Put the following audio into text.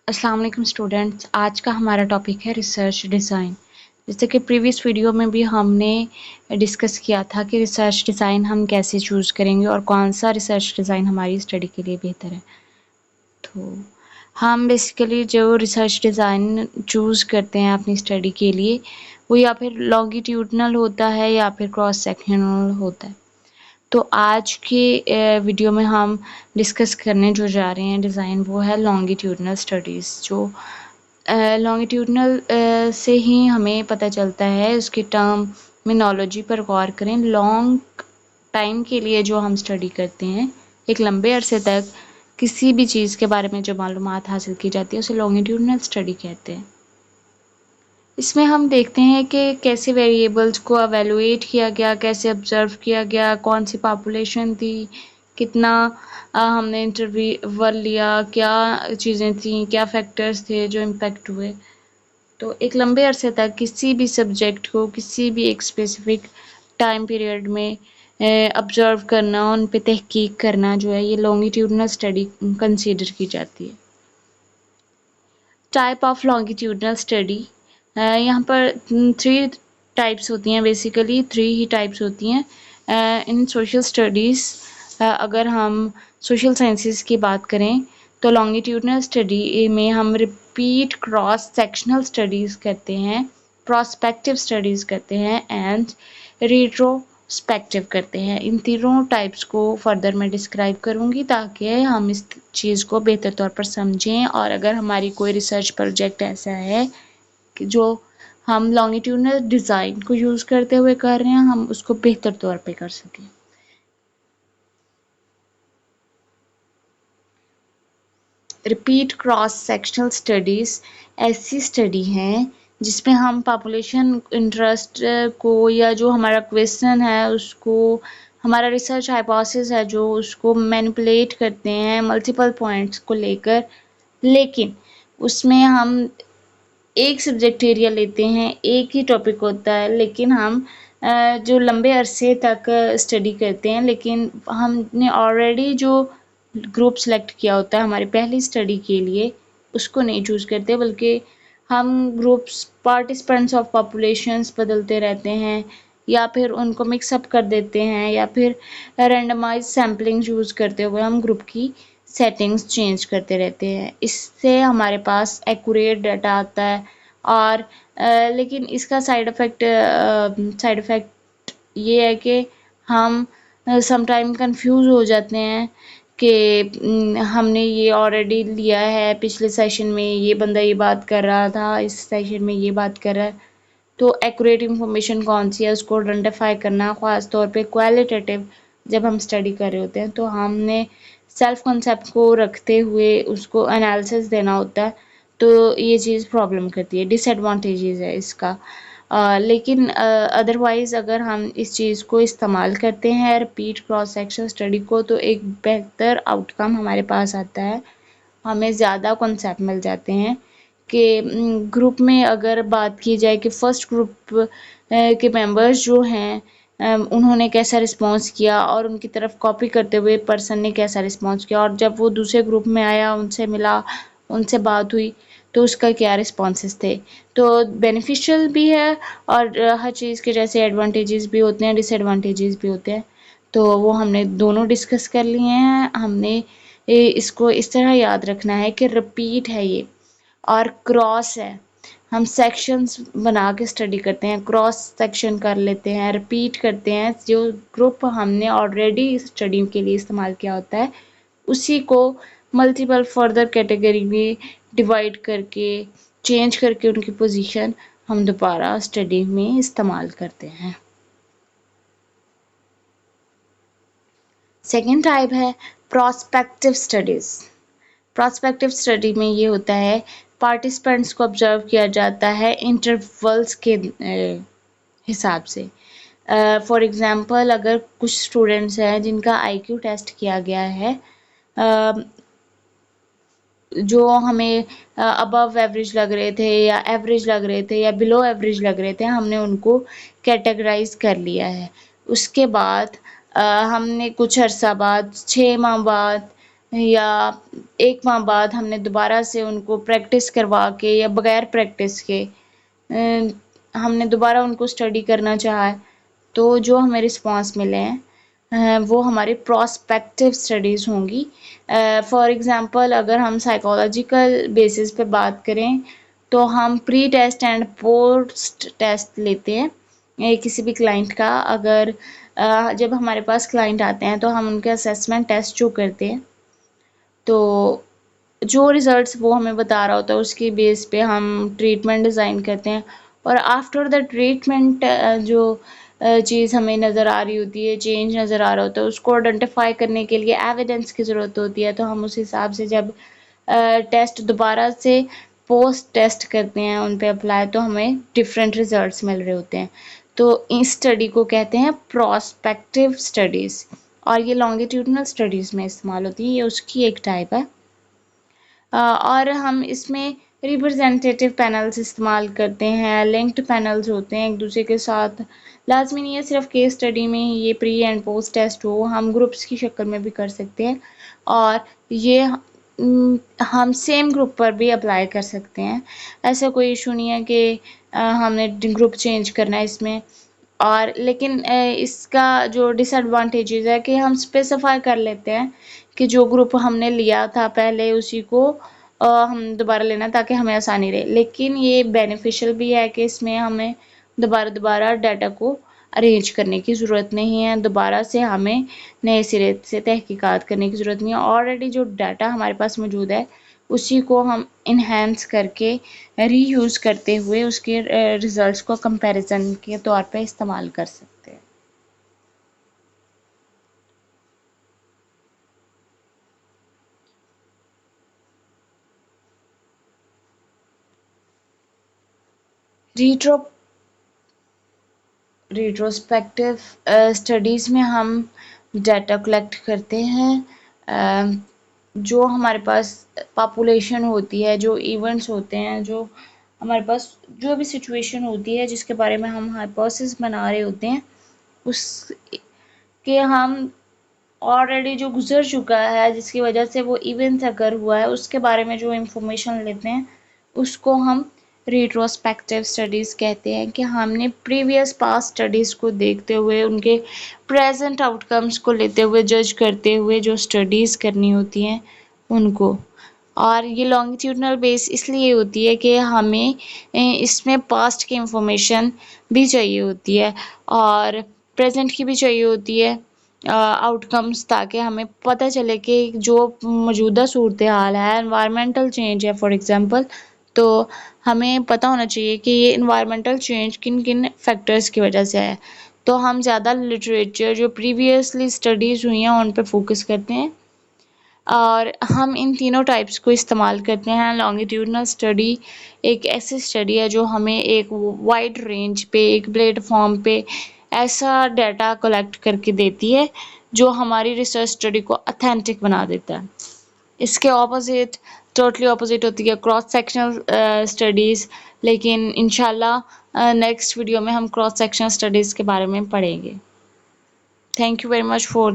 अस्सलाम वालेकुम स्टूडेंट्स। आज का हमारा टॉपिक है रिसर्च डिज़ाइन। जैसे कि प्रीवियस वीडियो में भी हमने डिस्कस किया था कि रिसर्च डिज़ाइन हम कैसे चूज़ करेंगे और कौन सा रिसर्च डिज़ाइन हमारी स्टडी के लिए बेहतर है। तो हम बेसिकली जो रिसर्च डिज़ाइन चूज़ करते हैं अपनी स्टडी के लिए, वो या फिर लॉन्गिट्यूडनल होता है या फिर क्रॉस सेक्शनल होता है। तो आज के वीडियो में हम डिस्कस करने जो जा रहे हैं डिज़ाइन, वो है लॉन्गिट्यूडनल स्टडीज़। जो लॉन्गिट्यूडनल से ही हमें पता चलता है, उसके टर्मिनोलॉजी पर गौर करें। लॉन्ग टाइम के लिए जो हम स्टडी करते हैं, एक लंबे अरसे तक किसी भी चीज़ के बारे में जो मालूमात हासिल की जाती है, उसे लॉन्गिट्यूडनल स्टडी कहते हैं। इसमें हम देखते हैं कि कैसे वेरिएबल्स को एवेलुएट किया गया, कैसे ऑब्जर्व किया गया, कौन सी पॉपुलेशन थी, कितना हमने इंटरवल लिया, क्या चीज़ें थी, क्या फैक्टर्स थे जो इम्पेक्ट हुए। तो एक लंबे अरसे तक किसी भी सब्जेक्ट को किसी भी एक स्पेसिफिक टाइम पीरियड में ऑब्जर्व करना, उन पे तहकीक करना जो है, ये लॉन्गिट्यूडनल स्टडी कंसीडर की जाती है। टाइप ऑफ लॉन्गिट्यूडनल स्टडी, यहाँ पर 3 टाइप्स होती हैं, बेसिकली 3 ही टाइप्स होती हैं। इन सोशल स्टडीज़, अगर हम सोशल साइंसेस की बात करें तो लॉन्गिट्यूडनल स्टडी में हम रिपीट क्रॉस सेक्शनल स्टडीज़ करते हैं, प्रोस्पेक्टिव स्टडीज़ करते हैं एंड रिट्रोस्पेक्टिव करते हैं। इन तीनों टाइप्स को फर्दर मैं डिस्क्राइब करूँगी ताकि हम इस चीज़ को बेहतर तौर पर समझें, और अगर हमारी कोई रिसर्च प्रोजेक्ट ऐसा है कि जो हम लॉन्गिट्यूडनल डिज़ाइन को यूज़ करते हुए कर रहे हैं, हम उसको बेहतर तौर पे कर सकें। रिपीट क्रॉस सेक्शनल स्टडीज़ ऐसी स्टडी हैं जिसमें हम पॉपुलेशन इंटरेस्ट को, या जो हमारा क्वेश्चन है उसको, हमारा रिसर्च हाइपोथेसिस है जो, उसको मैनिपुलेट करते हैं मल्टीपल पॉइंट्स को लेकर, लेकिन उसमें हम एक सब्जेक्ट एरिया लेते हैं, एक ही टॉपिक होता है, लेकिन हम जो लंबे अरसे तक स्टडी करते हैं, लेकिन हमने ऑलरेडी जो ग्रुप सेलेक्ट किया होता है हमारी पहली स्टडी के लिए, उसको नहीं चूज़ करते, बल्कि हम ग्रुप्स पार्टिसिपेंट्स ऑफ पॉपुलेशंस बदलते रहते हैं, या फिर उनको मिक्सअप कर देते हैं, या फिर रैंडमाइज सैम्पलिंग यूज़ करते हुए हम ग्रुप की सेटिंग्स चेंज करते रहते हैं। इससे हमारे पास एक्यूरेट डाटा आता है, और लेकिन इसका साइड इफ़ेक्ट ये है कि हम समटाइम कंफ्यूज हो जाते हैं कि हमने ये ऑलरेडी लिया है, पिछले सेशन में ये बंदा ये बात कर रहा था, इस सेशन में ये बात कर रहा है। तो एक्यूरेट इंफॉर्मेशन कौन सी है उसको आइडेंटिफाई करना, ख़ास तौर पे क्वालिटेटिव जब हम स्टडी कर रहे होते हैं, तो हमने सेल्फ कॉन्सेप्ट को रखते हुए उसको एनालिसिस देना होता है। तो ये चीज़ प्रॉब्लम करती है, डिसएडवांटेजेस है इसका। लेकिन अदरवाइज़ अगर हम इस चीज़ को इस्तेमाल करते हैं, रिपीट क्रॉस सेक्शन स्टडी को, तो एक बेहतर आउटकम हमारे पास आता है। हमें ज़्यादा कॉन्सेप्ट मिल जाते हैं कि ग्रुप में अगर बात की जाए कि फ़र्स्ट ग्रुप के मेंबर्स जो हैं, उन्होंने कैसा रिस्पॉन्स किया, और उनकी तरफ कॉपी करते हुए पर्सन ने कैसा रिस्पॉन्स किया, और जब वो दूसरे ग्रुप में आया, उनसे मिला, उनसे बात हुई, तो उसका क्या रिस्पॉन्सेस थे। तो बेनिफिशियल भी है, और हर चीज़ के जैसे एडवांटेजेस भी होते हैं, डिसएडवांटेजेस भी होते हैं। तो वो हमने दोनों डिस्कस कर लिए हैं। हमने इसको इस तरह याद रखना है कि रिपीट है ये, और क्रॉस है। हम सेक्शंस बना के स्टडी करते हैं, क्रॉस सेक्शन कर लेते हैं, रिपीट करते हैं। जो ग्रुप हमने ऑलरेडी स्टडी के लिए इस्तेमाल किया होता है, उसी को मल्टीपल फर्दर कैटेगरी में डिवाइड करके, चेंज करके उनकी पोजीशन हम दोबारा स्टडी में इस्तेमाल करते हैं। सेकेंड टाइप है प्रोस्पेक्टिव स्टडीज़। प्रोस्पेक्टिव स्टडी में ये होता है, पार्टिसिपेंट्स को ऑब्जर्व किया जाता है इंटरवल्स के हिसाब से। फॉर एग्ज़ाम्पल, अगर कुछ स्टूडेंट्स हैं जिनका IQ टेस्ट किया गया है, जो हमें अबव एवरेज लग रहे थे, या एवरेज लग रहे थे, या बिलो एवरेज लग रहे थे, हमने उनको कैटेगराइज कर लिया है। उसके बाद हमने कुछ अर्सा बाद, 6 माह बाद, یا ایک ماہ بعد ہم نے دوبارہ سے ان کو پریکٹس کروا کے یا بغیر پریکٹس کے ہم نے دوبارہ ان کو اسٹڈی کرنا چاہا ہے، تو جو ہمیں رسپانس ملے ہیں وہ ہماری پراسپیکٹیو اسٹڈیز ہوں گی. فار ایگزامپل اگر ہم سائیکالوجیکل بیسس پہ بات کریں تو ہم pre test and post test لیتے ہیں کسی بھی کلائنٹ کا. اگر جب ہمارے پاس کلائنٹ آتے ہیں تو ہم ان کے اسیسمنٹ ٹیسٹ جو کرتے ہیں تو جو ریزلٹس وہ ہمیں بتا رہا ہوتا ہے اس کی بیس پہ ہم ٹریٹمنٹ ڈیزائن کرتے ہیں. اور آفٹر دا ٹریٹمنٹ جو چیز ہمیں نظر آ رہی ہوتی ہے، چینج نظر آ رہا ہوتا ہے، اس کو آئیڈینٹیفائی کرنے کے لیے ایویڈنس کی ضرورت ہوتی ہے. تو ہم اس حساب سے جب ٹیسٹ دوبارہ سے پوسٹ ٹیسٹ کرتے ہیں ان پہ اپلائی، تو ہمیں ڈفرینٹ ریزلٹس مل رہے ہوتے ہیں. تو اس اسٹڈی کو کہتے ہیں پراسپیکٹیو اسٹڈیز، اور یہ لانگیٹیوڈنل اسٹڈیز میں استعمال ہوتی ہے، یہ اس کی ایک ٹائپ ہے. اور ہم اس میں ریپرزینٹیٹیو پینلز استعمال کرتے ہیں، لنکڈ پینلز ہوتے ہیں ایک دوسرے کے ساتھ. لازمی نہیں ہے صرف کیس اسٹڈی میں یہ پری اینڈ پوسٹ ٹیسٹ ہو، ہم گروپس کی شکل میں بھی کر سکتے ہیں، اور یہ ہم سیم گروپ پر بھی اپلائی کر سکتے ہیں. ایسا کوئی ایشو نہیں ہے کہ ہم نے گروپ چینج کرنا ہے اس میں. اور لیکن اس کا جو ڈس ایڈوانٹیجز ہے کہ ہم اسپیسیفائی کر لیتے ہیں کہ جو گروپ ہم نے لیا تھا پہلے اسی کو ہم دوبارہ لینا تاکہ ہمیں آسانی رہے. لیکن یہ بینیفیشل بھی ہے کہ اس میں ہمیں دوبارہ ڈیٹا کو ارینج کرنے کی ضرورت نہیں ہے، دوبارہ سے ہمیں نئے سرے سے تحقیقات کرنے کی ضرورت نہیں ہے. آلریڈی جو ڈیٹا ہمارے پاس موجود ہے اسی کو ہم انہینس کر کے ری یوز کرتے ہوئے اس کے ریزلٹس کو کمپیریزن کے طور پہ استعمال کر سکتے ہیں. ریٹرو ریٹروسپیکٹیو اسٹڈیز میں ہم ڈیٹا کلیکٹ کرتے ہیں، جو ہمارے پاس پاپولیشن ہوتی ہے، جو ایونٹس ہوتے ہیں، جو ہمارے پاس جو بھی سچویشن ہوتی ہے جس کے بارے میں ہم ہائپوتھیسس بنا رہے ہوتے ہیں، اس کے ہم آلریڈی جو گزر چکا ہے جس کی وجہ سے وہ ایونٹ اگر ہوا ہے اس کے بارے میں جو انفارمیشن لیتے ہیں اس کو ہم ریٹروسپیکٹیو اسٹڈیز کہتے ہیں. کہ ہم نے پریویس پاسٹ اسٹڈیز کو دیکھتے ہوئے ان کے پریزنٹ آؤٹ کمز کو لیتے ہوئے جج کرتے ہوئے جو اسٹڈیز کرنی ہوتی ہیں ان کو. اور یہ لانگیٹیوڈنل بیس اس لیے ہوتی ہے کہ ہمیں اس میں پاسٹ کی انفارمیشن بھی چاہیے ہوتی ہے اور پریزنٹ کی بھی چاہیے ہوتی ہے آؤٹ کمز، تاکہ ہمیں پتہ چلے کہ جو موجودہ صورتحال ہے، انوائرمنٹل چینج ہے فار ایگزامپل، تو ہمیں پتہ ہونا چاہیے کہ یہ انوائرمنٹل چینج کن کن فیکٹرز کی وجہ سے ہے. تو ہم زیادہ لٹریچر جو پریویسلی اسٹڈیز ہوئی ہیں ان پہ فوکس کرتے ہیں، اور ہم ان تینوں ٹائپس کو استعمال کرتے ہیں. لانگیٹیوڈنل اسٹڈی ایک ایسی اسٹڈی ہے جو ہمیں ایک وائڈ رینج پہ، ایک پلیٹ فارم پہ ایسا ڈیٹا کلیکٹ کر کے دیتی ہے جو ہماری ریسرچ اسٹڈی کو اتھینٹک بنا دیتا ہے. اس کے اپوزٹ، ٹوٹلی اپوزٹ ہوتی ہے کراس سیکشنل اسٹڈیز. لیکن انشاءاللہ نیکسٹ ویڈیو میں ہم کراس سیکشنل اسٹڈیز کے بارے میں پڑھیں گے. Thank you very much for